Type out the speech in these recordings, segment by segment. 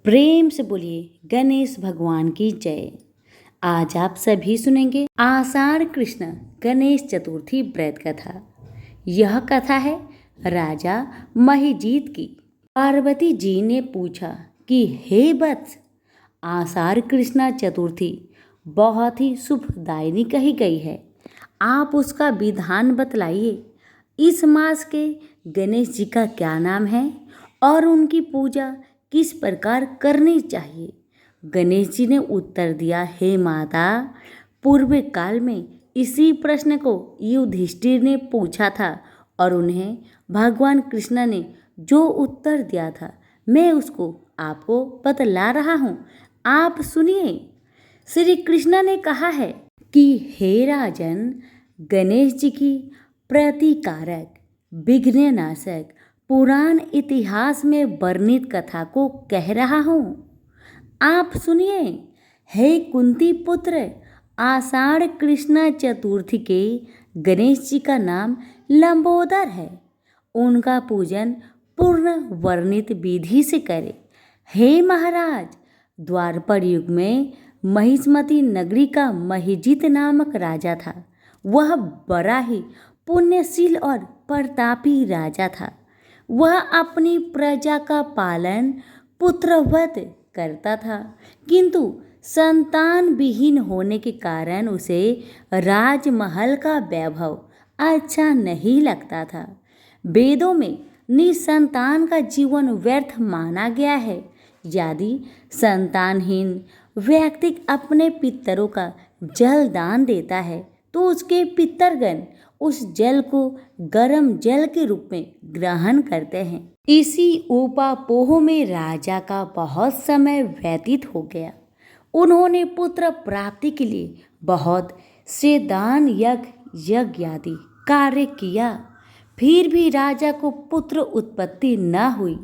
प्रेम से बोलिए गणेश भगवान की जय। आज आप सभी सुनेंगे आषाढ़ कृष्ण गणेश चतुर्थी व्रत कथा। यह कथा है राजा महिजीत की। पार्वती जी ने पूछा कि हे वत्स, आषाढ़ कृष्ण चतुर्थी बहुत ही शुभदायिनी कही गई है, आप उसका विधान बतलाइए। इस मास के गणेश जी का क्या नाम है और उनकी पूजा किस प्रकार करनी चाहिए। गणेश जी ने उत्तर दिया, हे माता, पूर्व काल में इसी प्रश्न को युधिष्ठिर ने पूछा था और उन्हें भगवान कृष्ण ने जो उत्तर दिया था मैं उसको आपको बतला रहा हूँ, आप सुनिए। श्री कृष्ण ने कहा है कि हे राजन, गणेश जी की प्रतिकारक विघ्ननाशक पुराण इतिहास में वर्णित कथा को कह रहा हूँ, आप सुनिए। हे कुंती पुत्र, आषाढ़ कृष्ण चतुर्थी के गणेश जी का नाम लंबोदर है। उनका पूजन पूर्ण वर्णित विधि से करें। हे महाराज, द्वापर युग में महिष्मती नगरी का महिजीत नामक राजा था। वह बड़ा ही पुण्यशील और प्रतापी राजा था। वह अपनी प्रजा का पालन पुत्रवत करता था, किंतु संतान विहीन होने के कारण उसे राजमहल का वैभव अच्छा नहीं लगता था। वेदों में निसंतान का जीवन व्यर्थ माना गया है। यदि संतानहीन व्यक्ति अपने पितरों का जल दान देता है तो उसके पितरगण उस जल को गर्म जल के रूप में ग्रहण करते हैं। इसी उपापोह में राजा का बहुत समय व्यतीत हो गया। उन्होंने पुत्र प्राप्ति के लिए बहुत से दान यज्ञ आदि कार्य किया, फिर भी राजा को पुत्र उत्पत्ति न हुई।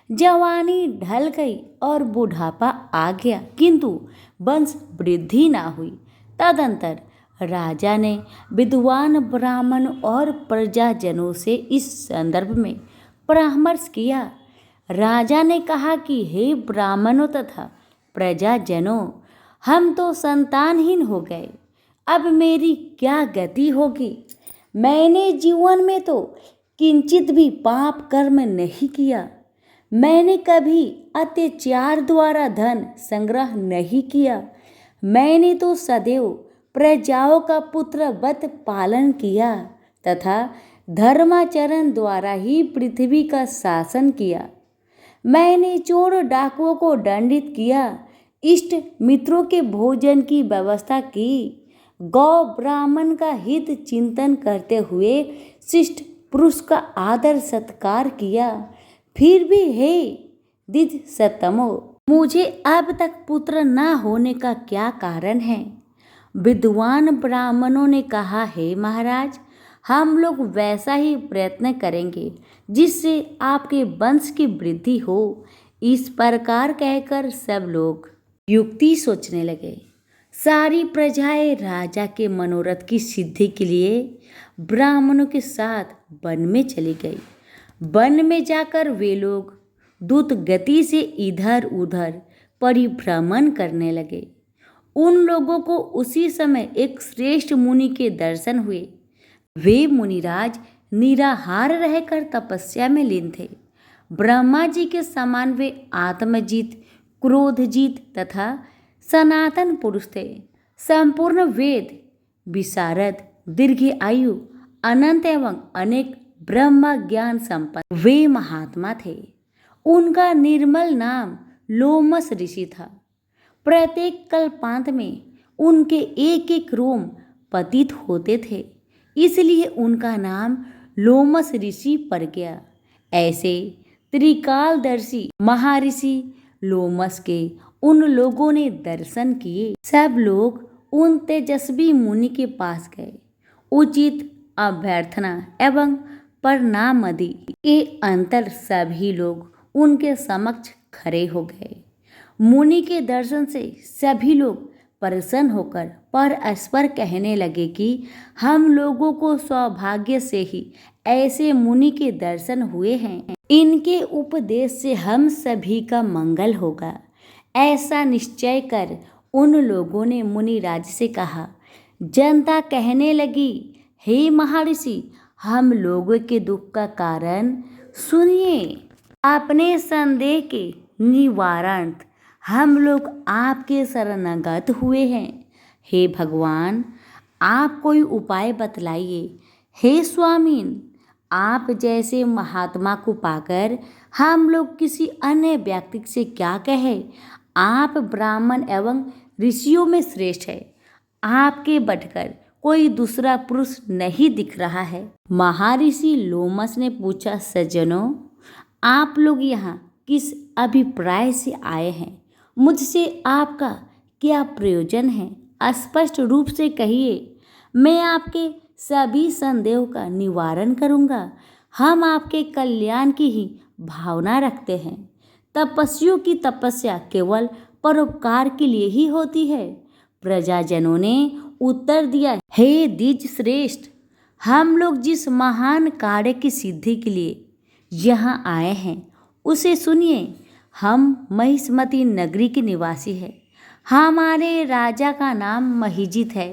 जवानी ढल गई और बुढ़ापा आ गया, किंतु वंश वृद्धि न हुई। तदंतर राजा ने विद्वान ब्राह्मण और प्रजाजनों से इस संदर्भ में परामर्श किया। राजा ने कहा कि हे ब्राह्मणों तथा प्रजाजनों, हम तो संतानहीन हो गए, अब मेरी क्या गति होगी। मैंने जीवन में तो किंचित भी पाप कर्म नहीं किया। मैंने कभी अत्याचार द्वारा धन संग्रह नहीं किया। मैंने तो सदैव प्रजाओं का पुत्रवत पालन किया तथा धर्माचरण द्वारा ही पृथ्वी का शासन किया। मैंने चोर डाकुओं को दंडित किया, इष्ट मित्रों के भोजन की व्यवस्था की, गौ ब्राह्मण का हित चिंतन करते हुए शिष्ट पुरुष का आदर सत्कार किया। फिर भी हे द्विज सतमो, मुझे अब तक पुत्र न होने का क्या कारण है। विद्वान ब्राह्मणों ने कहा, हे महाराज, हम लोग वैसा ही प्रयत्न करेंगे जिससे आपके वंश की वृद्धि हो। इस प्रकार कहकर सब लोग युक्ति सोचने लगे। सारी प्रजाएं राजा के मनोरथ की सिद्धि के लिए ब्राह्मणों के साथ वन में चली गई। वन में जाकर वे लोग द्रुत गति से इधर उधर परिभ्रमण करने लगे। उन लोगों को उसी समय एक श्रेष्ठ मुनि के दर्शन हुए। वे मुनिराज निराहार रहकर तपस्या में लीन थे। ब्रह्मा जी के समान वे आत्मजीत, क्रोधजीत तथा सनातन पुरुष थे। संपूर्ण वेद विशारद, दीर्घ आयु, अनंत एवं अनेक ब्रह्म ज्ञान संपन्न वे महात्मा थे। उनका निर्मल नाम लोमस ऋषि था। प्रत्येक कल्पांत में उनके एक एक रोम पतित होते थे, इसलिए उनका नाम लोमस ऋषि पड़ गया। ऐसे त्रिकालदर्शी महर्षि लोमस के उन लोगों ने दर्शन किए। सब लोग उन तेजस्वी मुनि के पास गए। उचित अभ्यर्थना एवं प्रणाम आदि के अंतर सभी लोग उनके समक्ष खड़े हो गए। मुनि के दर्शन से सभी लोग प्रसन्न होकर परस्पर कहने लगे कि हम लोगों को सौभाग्य से ही ऐसे मुनि के दर्शन हुए हैं। इनके उपदेश से हम सभी का मंगल होगा। ऐसा निश्चय कर उन लोगों ने मुनिराज से कहा। जनता कहने लगी, हे महर्षि, हम लोगों के दुख का कारण सुनिए। अपने संदेह के निवारणार्थ हम लोग आपके शरणागत हुए हैं। हे भगवान, आप कोई उपाय बतलाइए। हे स्वामीन, आप जैसे महात्मा को पाकर हम लोग किसी अन्य व्यक्ति से क्या कहें। आप ब्राह्मण एवं ऋषियों में श्रेष्ठ है। आपके बढ़कर कोई दूसरा पुरुष नहीं दिख रहा है। महर्षि लोमस ने पूछा, सज्जनों, आप लोग यहाँ किस अभिप्राय से आए हैं? मुझसे आपका क्या प्रयोजन है? स्पष्ट रूप से कहिए, मैं आपके सभी संदेहों का निवारण करूँगा। हम आपके कल्याण की ही भावना रखते हैं। तपस्वियों की तपस्या केवल परोपकार के लिए ही होती है। प्रजाजनों ने उत्तर दिया, हे द्विज श्रेष्ठ, हम लोग जिस महान कार्य की सिद्धि के लिए यहाँ आए हैं उसे सुनिए। हम महिष्मती नगरी के निवासी हैं। हमारे राजा का नाम महिजित है।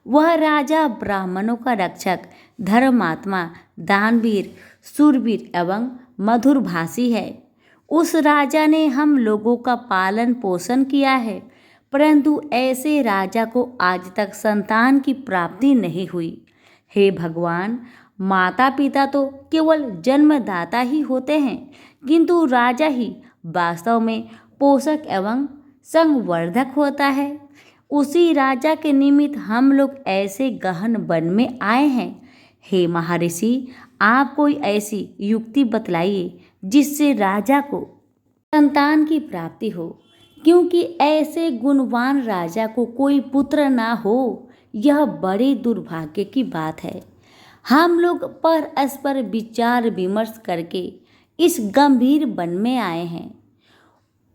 वह राजा ब्राह्मणों का रक्षक, धर्मात्मा, दानवीर, शूरवीर एवं मधुरभाषी है। उस राजा ने हम लोगों का पालन पोषण किया है, परंतु ऐसे राजा को आज तक संतान की प्राप्ति नहीं हुई। हे भगवान, माता पिता तो केवल जन्मदाता ही होते हैं, किंतु राजा ही वास्तव में पोषक एवं संवर्धक होता है। उसी राजा के निमित्त हम लोग ऐसे गहन वन में आए हैं। हे महर्षि, आप कोई ऐसी युक्ति बतलाइए जिससे राजा को संतान की प्राप्ति हो, क्योंकि ऐसे गुणवान राजा को कोई पुत्र ना हो, यह बड़े दुर्भाग्य की बात है। हम लोग परस्पर विचार विमर्श करके इस गंभीर वन में आए हैं।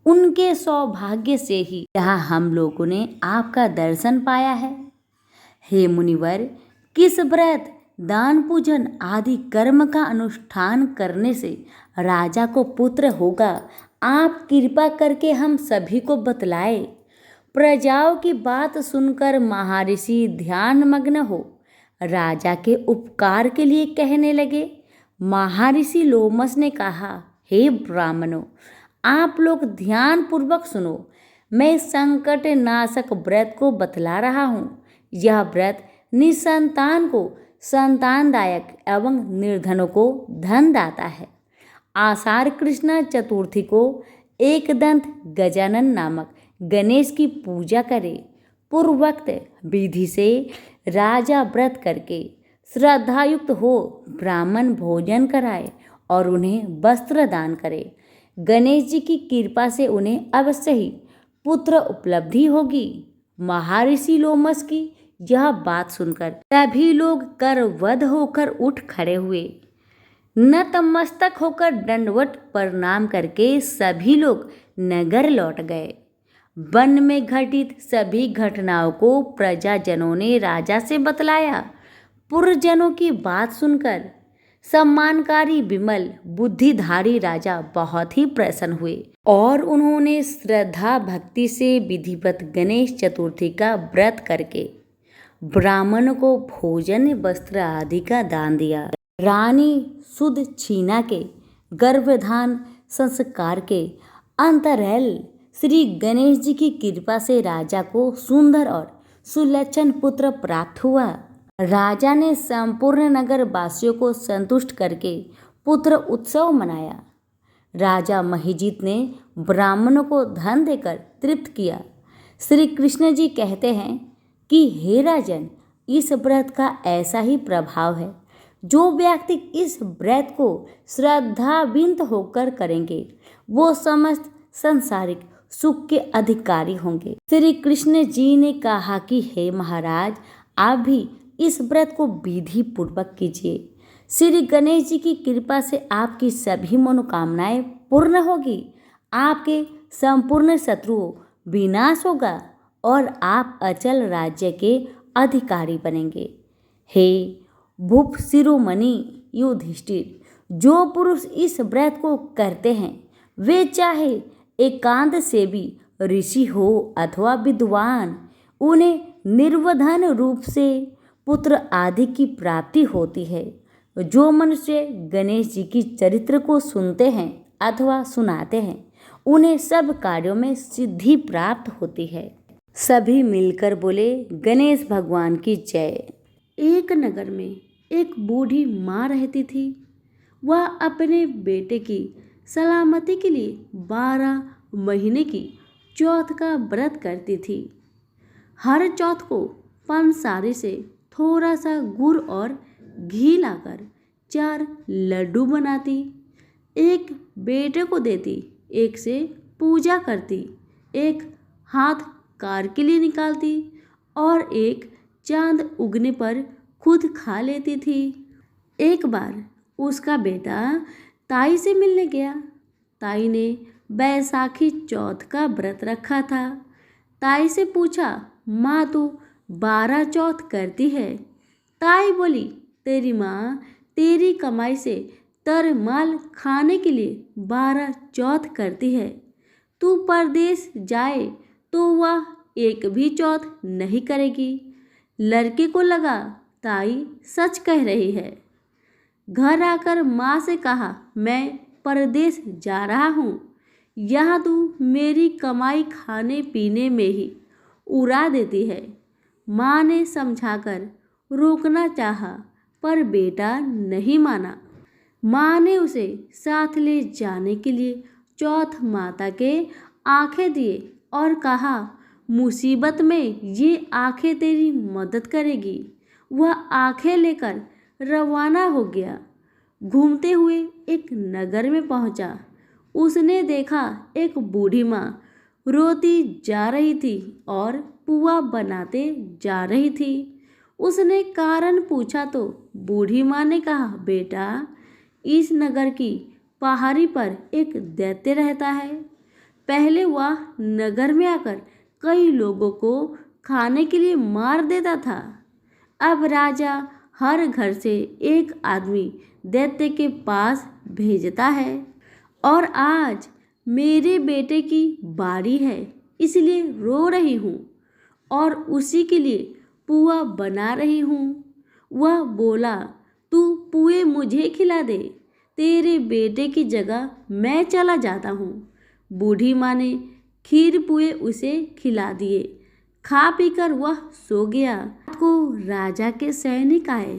उनके सौभाग्य से ही यहाँ हम लोगों ने आपका दर्शन पाया है। हे मुनिवर, किस व्रत, दान, पूजन आदि कर्म का अनुष्ठान करने से राजा को पुत्र होगा, आप कृपा करके हम सभी को बतलाए। प्रजाओं की बात सुनकर महर्षि ध्यान मग्न हो राजा के उपकार के लिए कहने लगे। महर्षि लोमस ने कहा, हे ब्राह्मणों, आप लोग ध्यान पूर्वक सुनो। मैं संकट नाशक व्रत को बतला रहा हूँ। यह व्रत निसंतान को संतानदायक एवं निर्धनों को धन दाता है। आषाढ़ कृष्ण चतुर्थी को एकदंत गजानन नामक गणेश की पूजा करें। पूर्वोक्त विधि से राजा व्रत करके श्रद्धायुक्त हो ब्राह्मण भोजन कराए और उन्हें वस्त्र दान करे। गणेश जी की कृपा से उन्हें अवश्य ही पुत्र उपलब्धि होगी। महर्षि लोमस की यह बात सुनकर सभी लोग करवध होकर उठ खड़े हुए। नतमस्तक होकर दंडवत प्रणाम करके सभी लोग नगर लौट गए। वन में घटित सभी घटनाओं को प्रजाजनों ने राजा से बतलाया। पुरजनों की बात सुनकर सम्मानकारी विमल बुद्धिधारी राजा बहुत ही प्रसन्न हुए और उन्होंने श्रद्धा भक्ति से विधिवत गणेश चतुर्थी का व्रत करके ब्राह्मण को भोजन, वस्त्र आदि का दान दिया। रानी सुध छीना के गर्भधान संस्कार के अंतराल श्री गणेश जी की कृपा से राजा को सुंदर और सुलक्षण पुत्र प्राप्त हुआ। राजा ने संपूर्ण नगर वासियों को संतुष्ट करके पुत्र उत्सव मनाया। राजा महिजित ने ब्राह्मणों को धन देकर तृप्त किया। श्री कृष्ण जी कहते हैं कि हे राजन, इस व्रत का ऐसा ही प्रभाव है। जो व्यक्ति इस व्रत को श्रद्धाविंत होकर करेंगे वो समस्त सांसारिक सुख के अधिकारी होंगे। श्री कृष्ण जी ने कहा कि हे महाराज, आप भी इस व्रत को विधि पूर्वक कीजिए। श्री गणेश जी की कृपा से आपकी सभी मनोकामनाएं पूर्ण होगी। आपके संपूर्ण शत्रुओं विनाश होगा और आप अचल राज्य के अधिकारी बनेंगे। हे भूप शिरोमणि युधिष्ठिर, जो पुरुष इस व्रत को करते हैं वे चाहे एकांत से भी ऋषि हो अथवा विद्वान, उन्हें निर्वधन रूप से पुत्र आदि की प्राप्ति होती है। जो मनुष्य गणेश जी की चरित्र को सुनते हैं अथवा सुनाते हैं उन्हें सब कार्यों में सिद्धि प्राप्त होती है। सभी मिलकर बोले गणेश भगवान की जय। एक नगर में एक बूढ़ी माँ रहती थी। वह अपने बेटे की सलामती के लिए 12 महीने की चौथ का व्रत करती थी। हर चौथ को पंसारी से थोड़ा सा गुड़ और घी लाकर 4 लड्डू बनाती, एक बेटे को देती, एक से पूजा करती, एक हाथ कार के लिए निकालती और एक चांद उगने पर खुद खा लेती थी। एक बार उसका बेटा ताई से मिलने गया। ताई ने बैसाखी चौथ का व्रत रखा था। ताई से पूछा, माँ तू 12 चौथ करती है? ताई बोली, तेरी माँ तेरी कमाई से तरमाल खाने के लिए 12 चौथ करती है। तू परदेश जाए तो वह एक भी चौथ नहीं करेगी। लड़के को लगा ताई सच कह रही है। घर आकर माँ से कहा, मैं परदेश जा रहा हूँ, यहाँ तू मेरी कमाई खाने पीने में ही उड़ा देती है। माँ ने समझाकर रोकना चाहा पर बेटा नहीं माना। माँ ने उसे साथ ले जाने के लिए चौथ माता के आंखें दिए और कहा, मुसीबत में ये आंखें तेरी मदद करेगी। वह आंखें लेकर रवाना हो गया। घूमते हुए एक नगर में पहुंचा। उसने देखा एक बूढ़ी माँ रोती जा रही थी और पुआ बनाते जा रही थी। उसने कारण पूछा तो बूढ़ी माँ ने कहा, बेटा इस नगर की पहाड़ी पर एक दैत्य रहता है। पहले वह नगर में आकर कई लोगों को खाने के लिए मार देता था। अब राजा हर घर से एक आदमी दैत्य के पास भेजता है और आज मेरे बेटे की बारी है, इसलिए रो रही हूँ और उसी के लिए पुआ बना रही हूँ। वह बोला, तू पुए मुझे खिला दे, तेरे बेटे की जगह मैं चला जाता हूँ। बूढ़ी माँ ने खीर पुए उसे खिला दिए। खा पीकर वह सो गया। रात को राजा के सैनिक आए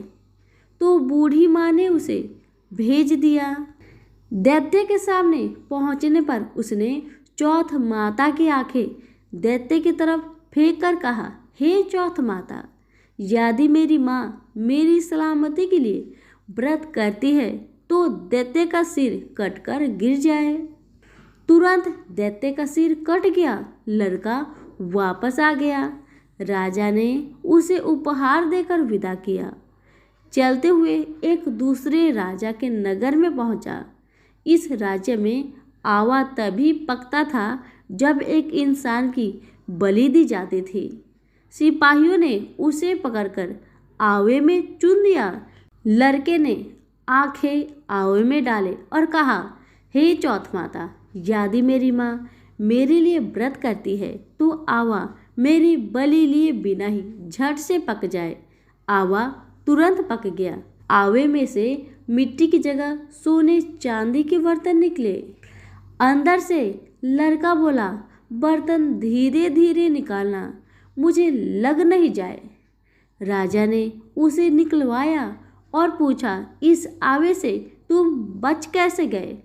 तो बूढ़ी माँ ने उसे भेज दिया। दैत्य के सामने पहुंचने पर उसने चौथ माता की आंखें दैत्य की तरफ फेंक कर कहा, हे चौथ माता, यदि मेरी माँ मेरी सलामती के लिए व्रत करती है तो दैत्य का सिर कटकर गिर जाए। तुरंत दैत्य का सिर कट गया। लड़का वापस आ गया। राजा ने उसे उपहार देकर विदा किया। चलते हुए एक दूसरे राजा के नगर में पहुंचा। इस राज्य में आवा तभी पकता था जब एक इंसान की बलि दी जाती थी। सिपाहियों ने उसे पकड़कर आवे में चुन दिया। लड़के ने आंखें आवे में डाले और कहा, हे चौथ माता, यदि मेरी माँ मेरे लिए व्रत करती है तो आवा मेरी बलि लिए बिना ही झट से पक जाए। आवा तुरंत पक गया। आवे में से मिट्टी की जगह सोने चांदी के बर्तन निकले। अंदर से लड़का बोला, बर्तन धीरे धीरे निकालना, मुझे लग नहीं जाए। राजा ने उसे निकलवाया और पूछा, इस आवे से तुम बच कैसे गए?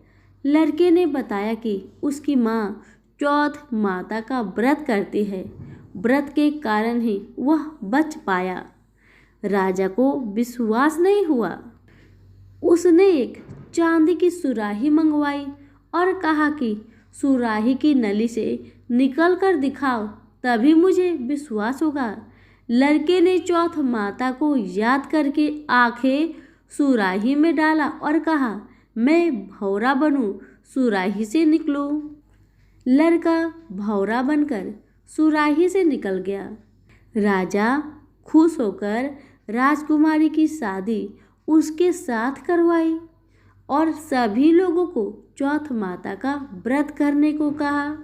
लड़के ने बताया कि उसकी माँ चौथ माता का व्रत करती है, व्रत के कारण ही वह बच पाया। राजा को विश्वास नहीं हुआ। उसने एक चांदी की सुराही मंगवाई और कहा कि सुराही की नली से निकल कर दिखाओ, तभी मुझे विश्वास होगा। लड़के ने चौथ माता को याद करके आंखें सुराही में डाला और कहा, मैं भौरा बनूं, सुराही से निकलूं। लड़का भौरा बनकर सुराही से निकल गया। राजा खुश होकर राजकुमारी की शादी उसके साथ करवाई और सभी लोगों को चौथ माता का व्रत करने को कहा।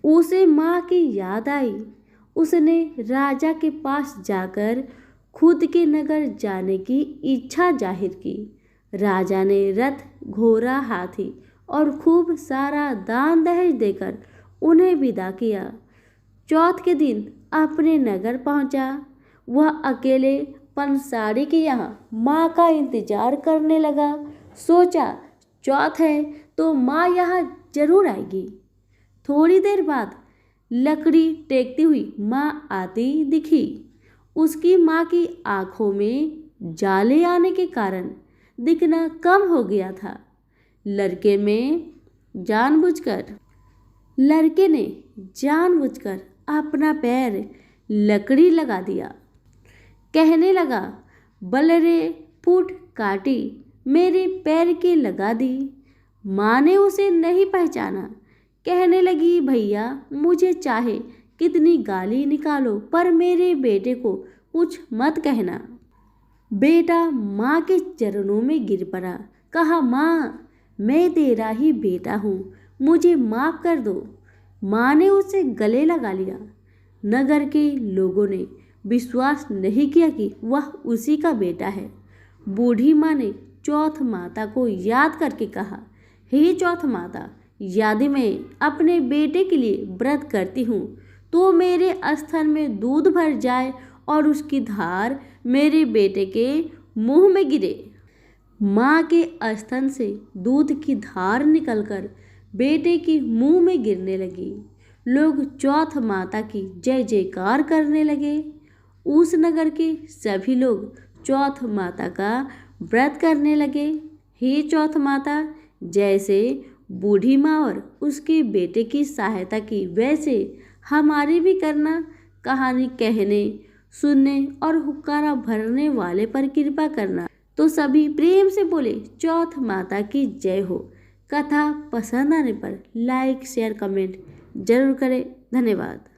उसे माँ की याद आई। उसने राजा के पास जाकर खुद के नगर जाने की इच्छा जाहिर की। राजा ने रथ, घोड़ा, हाथी और खूब सारा दान दहेज देकर उन्हें विदा किया। चौथ के दिन अपने नगर पहुंचा। वह अकेले पंसारी के यहाँ माँ का इंतजार करने लगा। सोचा चौथ है तो माँ यहाँ जरूर आएगी। थोड़ी देर बाद लकड़ी टेकती हुई माँ आती दिखी। उसकी माँ की आंखों में जाले आने के कारण दिखना कम हो गया था। लड़के ने जानबूझकर अपना पैर लकड़ी लगा दिया। कहने लगा, बलरे फूट काटी मेरे पैर के लगा दी। माँ ने उसे नहीं पहचाना। कहने लगी, भैया मुझे चाहे कितनी गाली निकालो पर मेरे बेटे को कुछ मत कहना। बेटा माँ के चरणों में गिर पड़ा। कहा, माँ मैं तेरा ही बेटा हूँ, मुझे माफ कर दो। माँ ने उसे गले लगा लिया। नगर के लोगों ने विश्वास नहीं किया कि वह उसी का बेटा है। बूढ़ी माँ ने चौथ माता को याद करके कहा, हे चौथ माता, यदि मैं अपने बेटे के लिए व्रत करती हूँ तो मेरे स्तन में दूध भर जाए और उसकी धार मेरे बेटे के मुंह में गिरे। माँ के स्तन से दूध की धार निकलकर बेटे के मुंह में गिरने लगी। लोग चौथ माता की जय जयकार करने लगे। उस नगर के सभी लोग चौथ माता का व्रत करने लगे। हे चौथ माता, जैसे बूढ़ी माँ और उसके बेटे की सहायता की वैसे हमारी भी करना। कहानी कहने, सुनने और हुक्कारा भरने वाले पर कृपा करना। तो सभी प्रेम से बोले, चौथ माता की जय हो। कथा पसंद आने पर लाइक, शेयर, कमेंट जरूर करें। धन्यवाद।